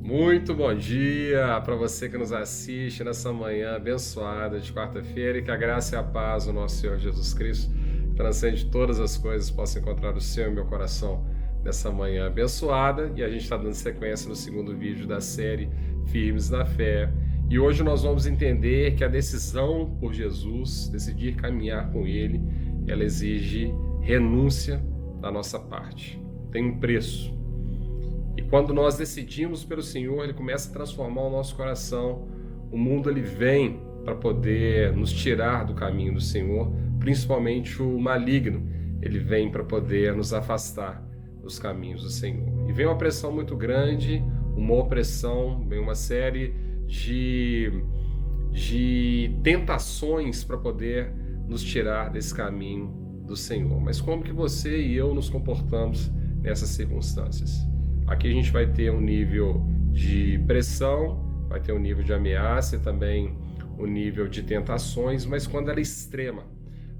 Muito bom dia para você que nos assiste nessa manhã abençoada de quarta-feira e que a graça e a paz do nosso Senhor Jesus Cristo, que transcende todas as coisas, possa encontrar o seu e meu coração nessa manhã abençoada. E a gente está dando sequência no segundo vídeo da série Firmes na Fé. E hoje nós vamos entender que a decisão por Jesus, decidir caminhar com Ele, ela exige renúncia da nossa parte. Tem um preço. E quando nós decidimos pelo Senhor, Ele começa a transformar o nosso coração. O mundo ele vem para poder nos tirar do caminho do Senhor, principalmente o maligno. Ele vem para poder nos afastar dos caminhos do Senhor. E vem uma pressão muito grande, uma opressão, vem uma série de tentações para poder nos tirar desse caminho do Senhor. Mas como que você e eu nos comportamos nessas circunstâncias? Aqui a gente vai ter um nível de pressão, vai ter um nível de ameaça e também um nível de tentações, mas quando ela é extrema,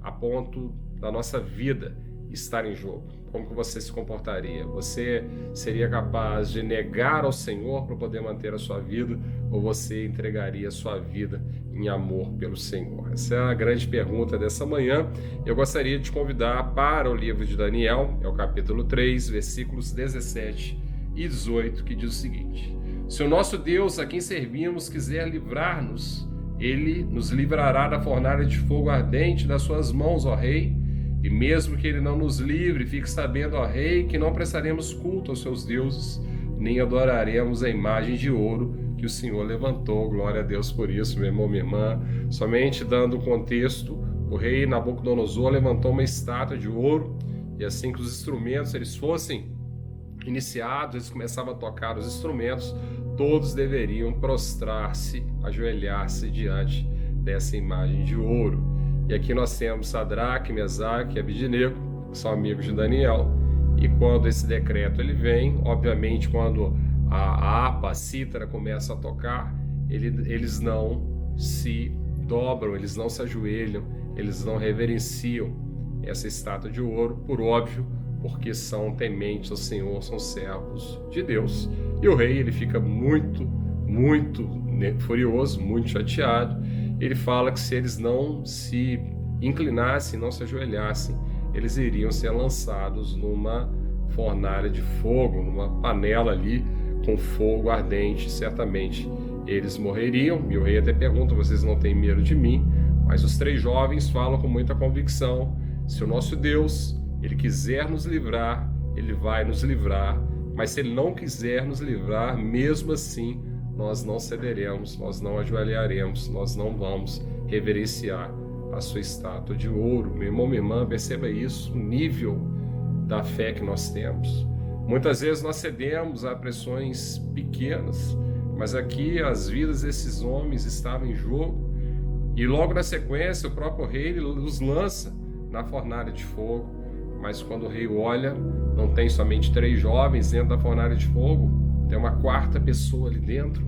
a ponto da nossa vida estar em jogo, como que você se comportaria? Você seria capaz de negar ao Senhor para poder manter a sua vida, ou você entregaria a sua vida em amor pelo Senhor? Essa é a grande pergunta dessa manhã. Eu gostaria de te convidar para o livro de Daniel, é o capítulo 3, versículos 17 e 18, que diz o seguinte: se o nosso Deus, a quem servimos, quiser livrar-nos, Ele nos livrará da fornalha de fogo ardente das suas mãos, ó Rei. E mesmo que Ele não nos livre, fique sabendo, ó Rei, que não prestaremos culto aos seus deuses, nem adoraremos a imagem de ouro que o Senhor levantou. Glória a Deus por isso, meu irmão, minha irmã. Somente dando contexto, o rei Nabucodonosor levantou uma estátua de ouro, e assim que os instrumentos eles fossem iniciados, eles começavam a tocar os instrumentos, todos deveriam prostrar-se, ajoelhar-se diante dessa imagem de ouro. E aqui nós temos Sadraque, Mesaque e Abidnego, que são amigos de Daniel. E quando esse decreto ele vem, obviamente quando a harpa, a cítara começa a tocar, eles não se dobram, eles não se ajoelham, eles não reverenciam essa estátua de ouro, por óbvio, porque são tementes ao Senhor, são servos de Deus. E o rei ele fica muito furioso, muito chateado. Ele fala que se eles não se inclinassem, não se ajoelhassem, eles iriam ser lançados numa fornalha de fogo, numa panela ali com fogo ardente. Certamente eles morreriam. E o rei até pergunta: vocês não têm medo de mim? Mas os três jovens falam com muita convicção: se o nosso Deus Ele quiser nos livrar, Ele vai nos livrar. Mas se Ele não quiser nos livrar, mesmo assim, nós não cederemos, nós não ajoelharemos, nós não vamos reverenciar a sua estátua de ouro. Meu irmão, minha irmã, perceba isso, o nível da fé que nós temos. Muitas vezes nós cedemos a pressões pequenas, mas aqui as vidas desses homens estavam em jogo. E logo na sequência, o próprio rei os lança na fornalha de fogo. Mas quando o rei olha, não tem somente três jovens dentro da fornalha de fogo, tem uma quarta pessoa ali dentro.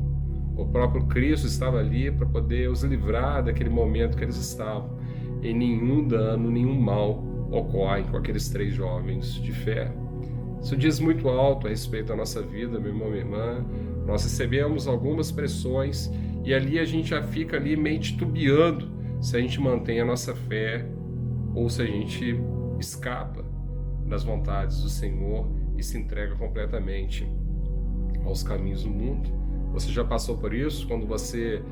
O próprio Cristo estava ali para poder os livrar daquele momento que eles estavam. E nenhum dano, nenhum mal ocorre com aqueles três jovens de fé. Isso diz muito alto a respeito da nossa vida, meu irmão, minha irmã. Nós recebemos algumas pressões e ali a gente já fica ali meio titubeando se a gente mantém a nossa fé ou se a gente escapa das vontades do Senhor e se entrega completamente aos caminhos do mundo. Você já passou por isso? Quando você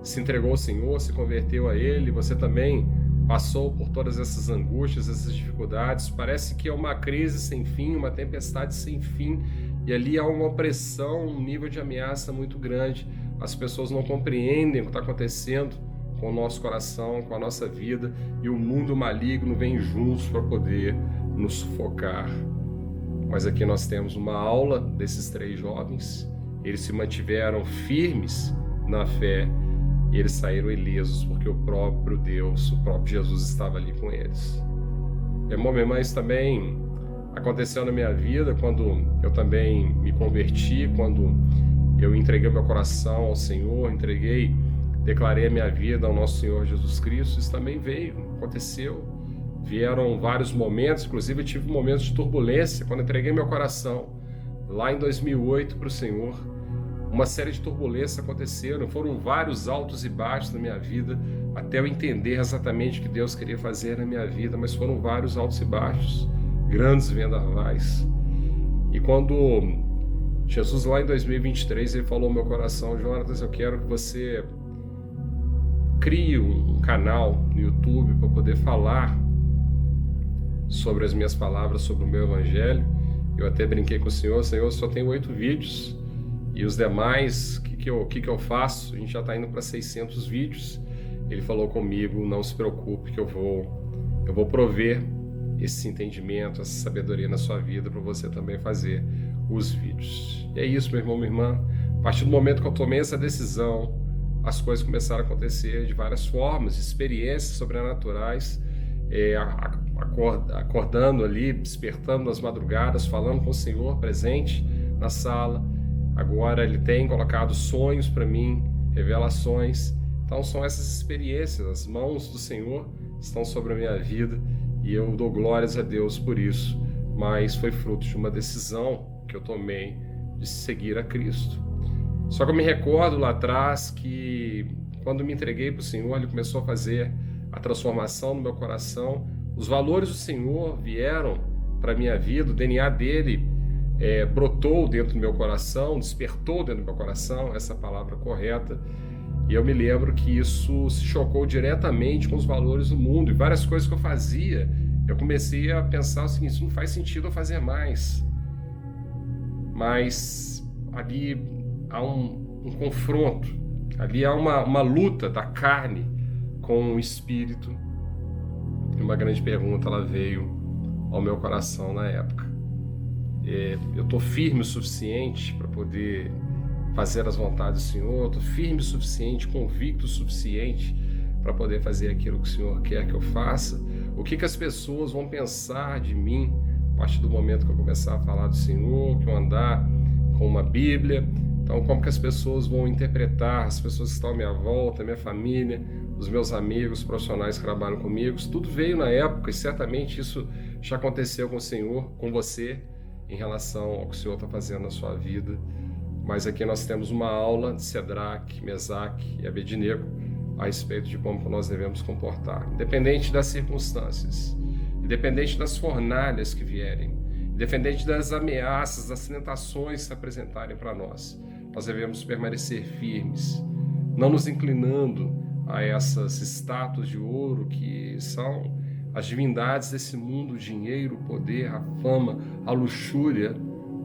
se entregou ao Senhor, se converteu a Ele, você também passou por todas essas angústias, essas dificuldades. Parece que é uma crise sem fim, uma tempestade sem fim, e ali há uma opressão, um nível de ameaça muito grande. As pessoas não compreendem o que está acontecendo com o nosso coração, com a nossa vida, e o mundo maligno vem juntos para poder nos sufocar. Mas aqui nós temos uma aula desses três jovens. Eles se mantiveram firmes na fé e eles saíram ilesos, porque o próprio Deus, o próprio Jesus estava ali com eles. Meu irmão, minha irmã, isso também aconteceu na minha vida quando eu também me converti, quando eu entreguei meu coração ao Senhor, declarei a minha vida ao nosso Senhor Jesus Cristo. Isso também aconteceu. Vieram vários momentos, inclusive eu tive momentos de turbulência quando entreguei meu coração lá em 2008 para o Senhor. uma série de turbulências aconteceram, foram vários altos e baixos na minha vida, até eu entender exatamente o que Deus queria fazer na minha vida, mas foram vários altos e baixos, grandes vendavais. E quando Jesus lá em 2023, ele falou no meu coração: Jonatas, eu quero que você crie um canal no YouTube para poder falar sobre as minhas palavras, sobre o meu evangelho. Eu até brinquei com o Senhor: só tem 8 vídeos, e os demais, o que eu faço? A gente já está indo para 600 vídeos. Ele falou comigo: não se preocupe, que eu vou prover esse entendimento, essa sabedoria na sua vida para você também fazer os vídeos. E é isso, meu irmão, minha irmã. A partir do momento que eu tomei essa decisão, as coisas começaram a acontecer de várias formas, experiências sobrenaturais, acordando ali, despertando nas madrugadas, falando com o Senhor presente na sala. Agora Ele tem colocado sonhos para mim, revelações. Então são essas experiências, as mãos do Senhor estão sobre a minha vida e eu dou glórias a Deus por isso. Mas foi fruto de uma decisão que eu tomei de seguir a Cristo. Só que eu me recordo lá atrás que quando me entreguei para o Senhor, Ele começou a fazer a transformação no meu coração. Os valores do Senhor vieram para a minha vida, o DNA dele brotou dentro do meu coração, despertou dentro do meu coração, essa palavra correta. E eu me lembro que isso se chocou diretamente com os valores do mundo. E várias coisas que eu fazia, eu comecei a pensar o seguinte: isso não faz sentido eu fazer mais. Mas ali há um confronto, ali há uma luta da carne com o espírito. E uma grande pergunta ela veio ao meu coração na época: eu estou firme o suficiente para poder fazer as vontades do Senhor? Estou firme o suficiente, convicto o suficiente para poder fazer aquilo que o Senhor quer que eu faça? O que as pessoas vão pensar de mim a partir do momento que eu começar a falar do Senhor, que eu andar com uma Bíblia? Então, como que as pessoas vão interpretar, as pessoas que estão à minha volta, a minha família, os meus amigos, os profissionais que trabalham comigo? Isso tudo veio na época e certamente isso já aconteceu com o Senhor, com você, em relação ao que o Senhor está fazendo na sua vida. Mas aqui nós temos uma aula de Cedraque, Mesaque e Abednego a respeito de como nós devemos comportar, independente das circunstâncias, independente das fornalhas que vierem, independente das ameaças, das tentações que se apresentarem para nós. Nós devemos permanecer firmes, não nos inclinando a essas estátuas de ouro que são as divindades desse mundo: o dinheiro, o poder, a fama, a luxúria,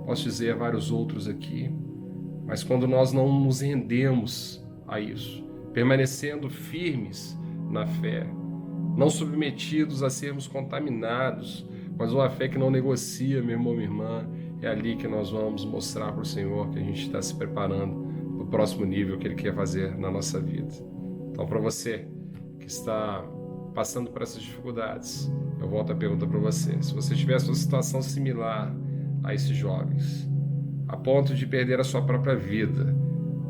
posso dizer vários outros aqui. Mas quando nós não nos rendemos a isso, permanecendo firmes na fé, não submetidos a sermos contaminados, mas uma fé que não negocia, meu irmão, minha irmã, é ali que nós vamos mostrar para o Senhor que a gente está se preparando para o próximo nível que Ele quer fazer na nossa vida. Então, para você que está passando por essas dificuldades, eu volto a pergunta para você: se você tivesse uma situação similar a esses jovens, a ponto de perder a sua própria vida,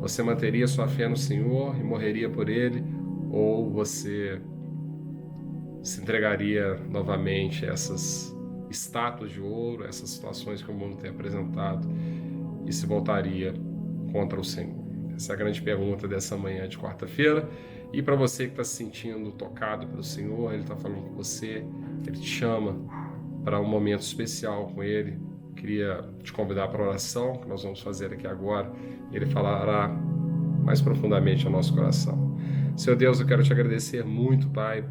você manteria sua fé no Senhor e morreria por Ele? Ou você se entregaria novamente a essas estátuas de ouro, essas situações que o mundo tem apresentado, e se voltaria contra o Senhor? Essa é a grande pergunta dessa manhã de quarta-feira. E para você que está se sentindo tocado pelo Senhor, Ele está falando com você, Ele te chama para um momento especial com Ele. Queria te convidar para a oração que nós vamos fazer aqui agora. Ele falará mais profundamente ao nosso coração. Senhor Deus, eu quero te agradecer muito, Pai,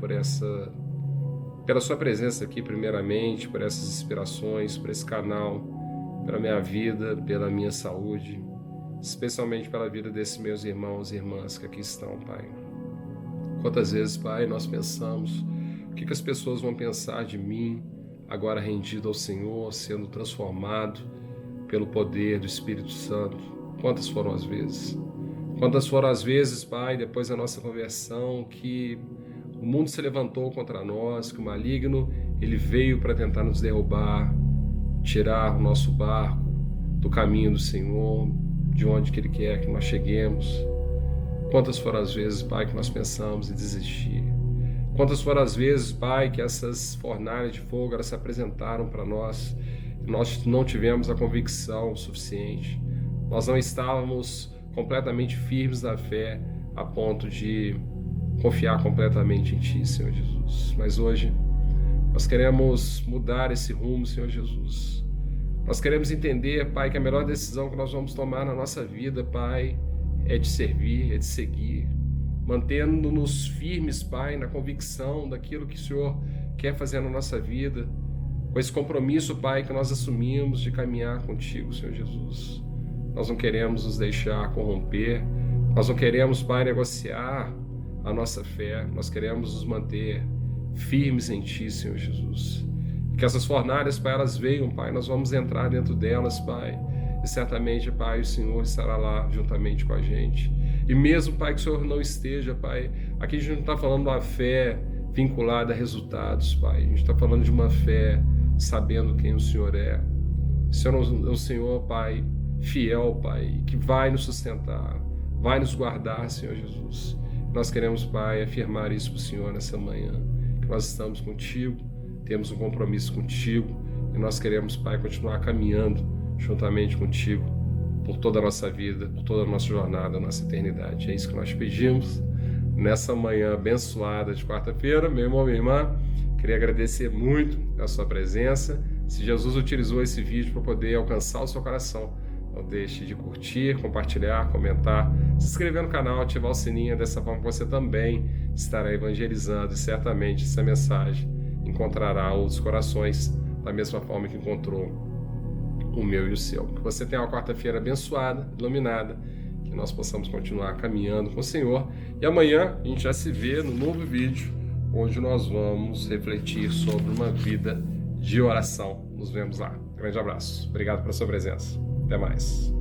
pela sua presença aqui, primeiramente, por essas inspirações, por esse canal, pela minha vida, pela minha saúde, especialmente pela vida desses meus irmãos e irmãs que aqui estão, Pai. Quantas vezes, Pai, nós pensamos: o que as pessoas vão pensar de mim, agora rendido ao Senhor, sendo transformado pelo poder do Espírito Santo? Quantas foram as vezes? Quantas foram as vezes, Pai, depois da nossa conversão, que o mundo se levantou contra nós, que o maligno, ele veio para tentar nos derrubar, tirar o nosso barco do caminho do Senhor, de onde que Ele quer que nós cheguemos? Quantas foram as vezes, Pai, que nós pensamos em desistir? Quantas foram as vezes, Pai, que essas fornalhas de fogo elas se apresentaram para nós e nós não tivemos a convicção suficiente? Nós não estávamos completamente firmes na fé, a ponto de confiar completamente em Ti, Senhor Jesus. Mas hoje nós queremos mudar esse rumo, Senhor Jesus. Nós queremos entender, Pai, que a melhor decisão que nós vamos tomar na nossa vida, Pai, é de servir, é de seguir, mantendo-nos firmes, Pai, na convicção daquilo que o Senhor quer fazer na nossa vida, com esse compromisso, Pai, que nós assumimos de caminhar contigo, Senhor Jesus. Nós não queremos nos deixar corromper, nós não queremos, Pai, negociar a nossa fé, nós queremos nos manter firmes em Ti, Senhor Jesus. Que essas fornalhas, Pai, elas venham, Pai, nós vamos entrar dentro delas, Pai, e certamente, Pai, o Senhor estará lá juntamente com a gente. E mesmo, Pai, que o Senhor não esteja, Pai, aqui a gente não está falando de uma fé vinculada a resultados, Pai, a gente está falando de uma fé sabendo quem o Senhor é. O Senhor é o Senhor, Pai, fiel, Pai, que vai nos sustentar, vai nos guardar, Senhor Jesus. Nós queremos, Pai, afirmar isso para o Senhor nessa manhã, que nós estamos contigo, temos um compromisso contigo e nós queremos, Pai, continuar caminhando juntamente contigo por toda a nossa vida, por toda a nossa jornada, a nossa eternidade. É isso que nós pedimos nessa manhã abençoada de quarta-feira. Meu irmão, minha irmã, queria agradecer muito a sua presença. Se Jesus utilizou esse vídeo para poder alcançar o seu coração, não deixe de curtir, compartilhar, comentar, se inscrever no canal, ativar o sininho. Dessa forma você também estará evangelizando e certamente essa mensagem encontrará outros corações da mesma forma que encontrou o meu e o seu. Que você tenha uma quarta-feira abençoada, iluminada, que nós possamos continuar caminhando com o Senhor. E amanhã a gente já se vê no novo vídeo, onde nós vamos refletir sobre uma vida de oração. Nos vemos lá. Grande abraço. Obrigado pela sua presença. Até mais.